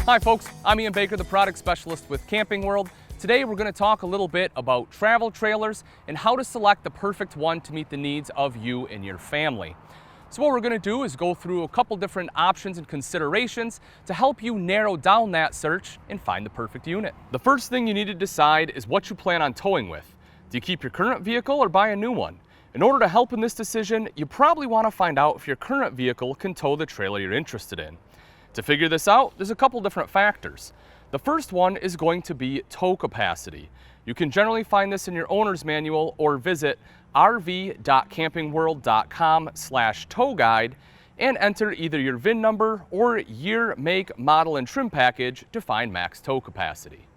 Hi folks, I'm Ian Baker, the product specialist with Camping World. Today we're going to talk a little bit about travel trailers and how to select the perfect one to meet the needs of you and your family. So what we're going to do is go through a couple different options and considerations to help you narrow down that search and find the perfect unit. The first thing you need to decide is what you plan on towing with. Do you keep your current vehicle or buy a new one? In order to help in this decision, you probably want to find out if your current vehicle can tow the trailer you're interested in. To figure this out, there's a couple different factors. The first one is going to be tow capacity. You can generally find this in your owner's manual or visit rv.campingworld.com/tow guide and enter either your VIN number or year, make, model, and trim package to find max tow capacity.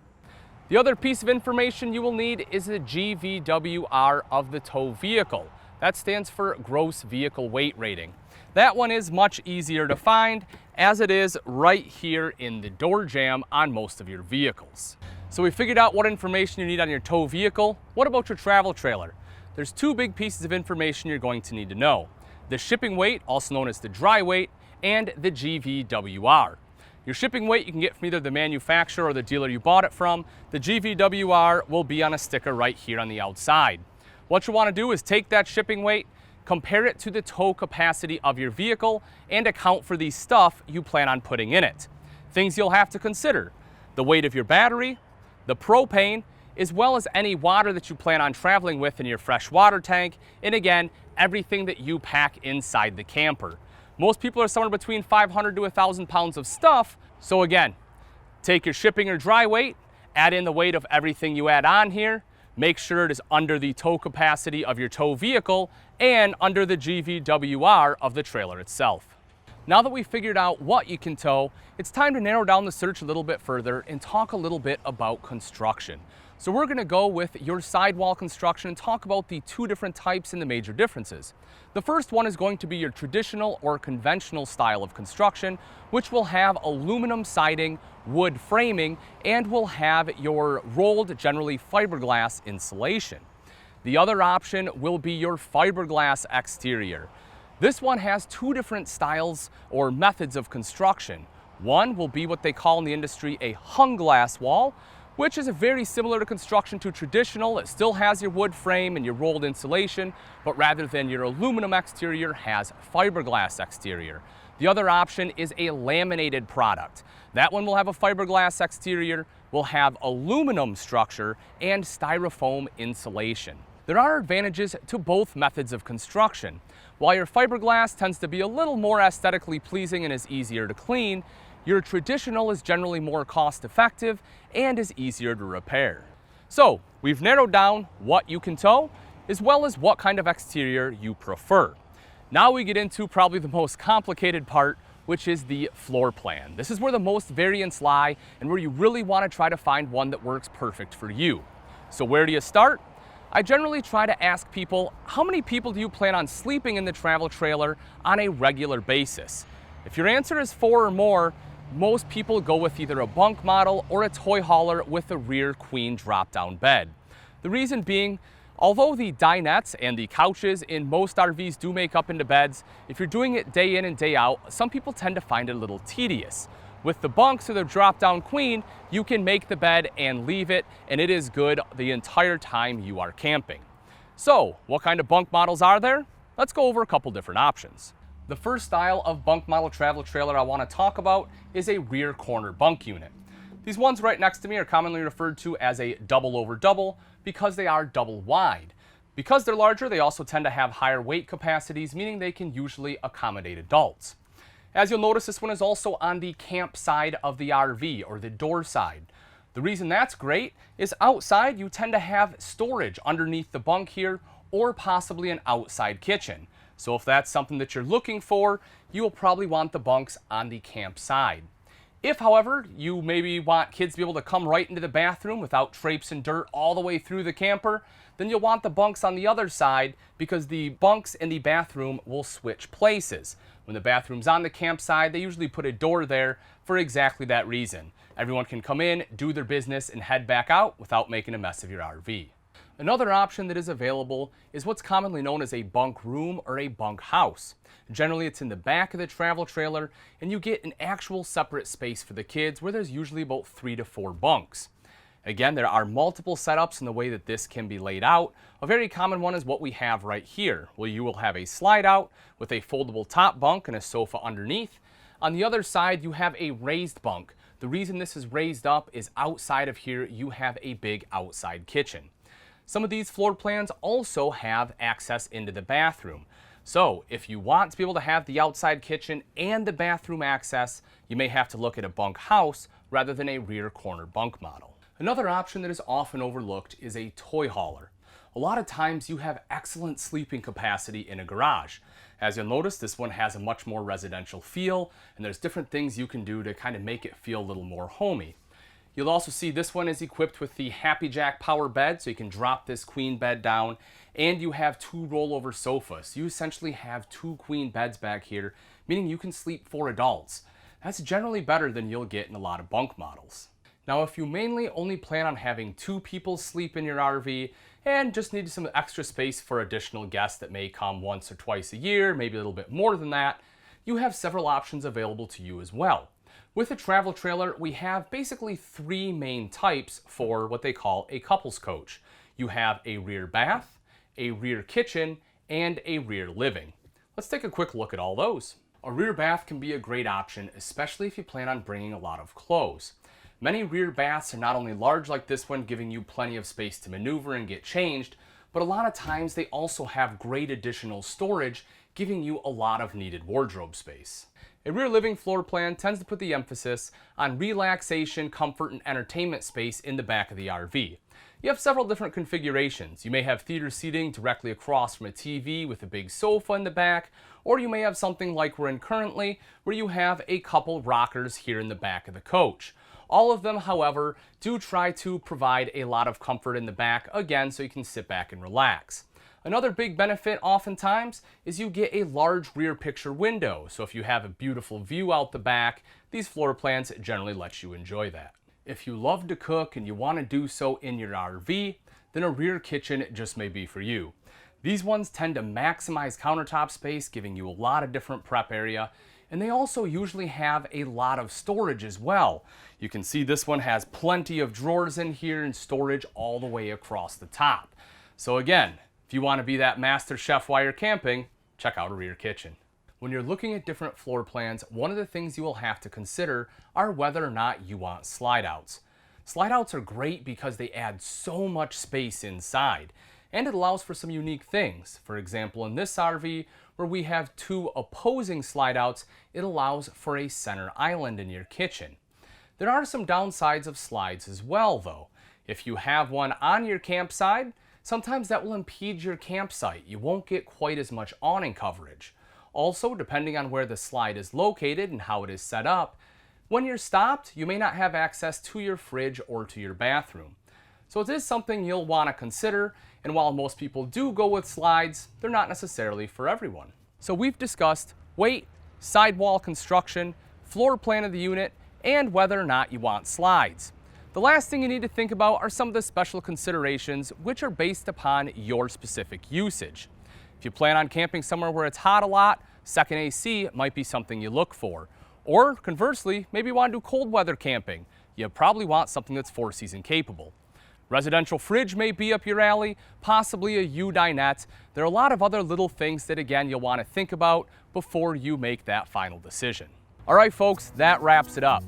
The other piece of information you will need is the GVWR of the tow vehicle. That stands for gross vehicle weight rating. That one is much easier to find as it is right here in the door jamb on most of your vehicles. So we figured out what information you need on your tow vehicle. What about your travel trailer? There's two big pieces of information you're going to need to know. The shipping weight, also known as the dry weight, and the GVWR. Your shipping weight you can get from either the manufacturer or the dealer you bought it from. The GVWR will be on a sticker right here on the outside. What you want to do is take that shipping weight, compare it to the tow capacity of your vehicle, and account for the stuff you plan on putting in it. Things you'll have to consider: the weight of your battery, the propane, as well as any water that you plan on traveling with in your fresh water tank, and again, everything that you pack inside the camper. Most people are somewhere between 500 to 1,000 pounds of stuff, so again, take your shipping or dry weight, add in the weight of everything you add on here, make sure it is under the tow capacity of your tow vehicle and under the GVWR of the trailer itself. Now that we've figured out what you can tow, it's time to narrow down the search a little bit further and talk a little bit about construction. So we're going to go with your sidewall construction and talk about the two different types and the major differences. The first one is going to be your traditional or conventional style of construction, which will have aluminum siding, wood framing, and will have your rolled, generally fiberglass insulation. The other option will be your fiberglass exterior. This one has two different styles or methods of construction. One will be what they call in the industry a hung glass wall, which is very similar to construction to traditional. It still has your wood frame and your rolled insulation, but rather than your aluminum exterior, has fiberglass exterior. The other option is a laminated product. That one will have a fiberglass exterior, will have aluminum structure, and styrofoam insulation. There are advantages to both methods of construction. While your fiberglass tends to be a little more aesthetically pleasing and is easier to clean, your traditional is generally more cost-effective and is easier to repair. So we've narrowed down what you can tow, as well as what kind of exterior you prefer. Now we get into probably the most complicated part, which is the floor plan. This is where the most variants lie and where you really want to try to find one that works perfect for you. So where do you start? I generally try to ask people, how many people do you plan on sleeping in the travel trailer on a regular basis? If your answer is 4 or more, most people go with either a bunk model or a toy hauler with a rear queen drop-down bed. The reason being, although the dinettes and the couches in most RVs do make up into beds, if you're doing it day in and day out, some people tend to find it a little tedious. With the bunks or the drop-down queen, you can make the bed and leave it, and it is good the entire time you are camping. So, what kind of bunk models are there? Let's go over a couple different options. The first style of bunk model travel trailer I want to talk about is a rear corner bunk unit. These ones right next to me are commonly referred to as a double over double because they are double wide. Because they're larger, they also tend to have higher weight capacities, meaning they can usually accommodate adults. As you'll notice, this one is also on the camp side of the RV, or the door side. The reason that's great is outside you tend to have storage underneath the bunk here, or possibly an outside kitchen. So if that's something that you're looking for, you will probably want the bunks on the camp side. If, however, you maybe want kids to be able to come right into the bathroom without traipsing dirt all the way through the camper, then you'll want the bunks on the other side because the bunks in the bathroom will switch places. When the bathroom's on the campsite, they usually put a door there for exactly that reason. Everyone can come in, do their business, and head back out without making a mess of your RV. Another option that is available is what's commonly known as a bunk room or a bunk house. Generally, it's in the back of the travel trailer, and you get an actual separate space for the kids where there's usually about 3 to 4 bunks. Again, there are multiple setups in the way that this can be laid out. A very common one is what we have right here, where you will have a slide out with a foldable top bunk and a sofa underneath. On the other side, you have a raised bunk. The reason this is raised up is outside of here, you have a big outside kitchen. Some of these floor plans also have access into the bathroom. So if you want to be able to have the outside kitchen and the bathroom access, you may have to look at a bunk house rather than a rear corner bunk model. Another option that is often overlooked is a toy hauler. A lot of times you have excellent sleeping capacity in a garage. As you'll notice, this one has a much more residential feel, and there's different things you can do to kind of make it feel a little more homey. You'll also see this one is equipped with the Happy Jack power bed, so you can drop this queen bed down, and you have 2 rollover sofas. You essentially have 2 queen beds back here, meaning you can sleep 4 adults. That's generally better than you'll get in a lot of bunk models. Now, if you mainly only plan on having 2 people sleep in your RV and just need some extra space for additional guests that may come once or twice a year, maybe a little bit more than that, you have several options available to you as well. With a travel trailer, we have basically 3 main types for what they call a couples coach. You have a rear bath, a rear kitchen, and a rear living. Let's take a quick look at all those. A rear bath can be a great option, especially if you plan on bringing a lot of clothes. Many rear baths are not only large like this one, giving you plenty of space to maneuver and get changed, but a lot of times they also have great additional storage, giving you a lot of needed wardrobe space. A rear living floor plan tends to put the emphasis on relaxation, comfort, and entertainment space in the back of the RV. You have several different configurations. You may have theater seating directly across from a TV with a big sofa in the back, or you may have something like we're in currently, where you have a couple rockers here in the back of the coach. All of them, however, do try to provide a lot of comfort in the back, again, so you can sit back and relax. Another big benefit oftentimes is you get a large rear picture window. So if you have a beautiful view out the back, these floor plans generally let you enjoy that. If you love to cook and you want to do so in your RV, then a rear kitchen just may be for you. These ones tend to maximize countertop space, giving you a lot of different prep area, and they also usually have a lot of storage as well. You can see this one has plenty of drawers in here and storage all the way across the top. So again, if you want to be that master chef while you're camping, check out a rear kitchen. When you're looking at different floor plans, one of the things you will have to consider are whether or not you want slide outs. Slide outs are great because they add so much space inside, and it allows for some unique things. For example, in this RV, where we have 2 opposing slide outs, it allows for a center island in your kitchen. There are some downsides of slides as well, though. If you have one on your campsite, sometimes that will impede your campsite. You won't get quite as much awning coverage. Also, depending on where the slide is located and how it is set up, when you're stopped, you may not have access to your fridge or to your bathroom. So it is something you'll want to consider, and while most people do go with slides, they're not necessarily for everyone. So we've discussed weight, sidewall construction, floor plan of the unit, and whether or not you want slides. The last thing you need to think about are some of the special considerations which are based upon your specific usage. If you plan on camping somewhere where it's hot a lot, second AC might be something you look for. Or conversely, maybe you want to do cold weather camping. You probably want something that's 4-season capable. Residential fridge may be up your alley, possibly a U-dinette. There are a lot of other little things that, again, you'll want to think about before you make that final decision. All right, folks, that wraps it up.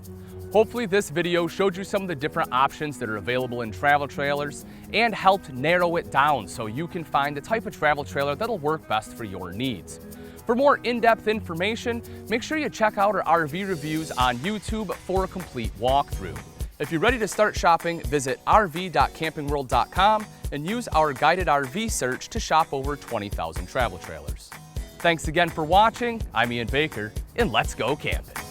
Hopefully this video showed you some of the different options that are available in travel trailers and helped narrow it down so you can find the type of travel trailer that'll work best for your needs. For more in-depth information, make sure you check out our RV reviews on YouTube for a complete walkthrough. If you're ready to start shopping, visit rv.campingworld.com and use our guided RV search to shop over 20,000 travel trailers. Thanks again for watching. I'm Ian Baker, and let's go camping.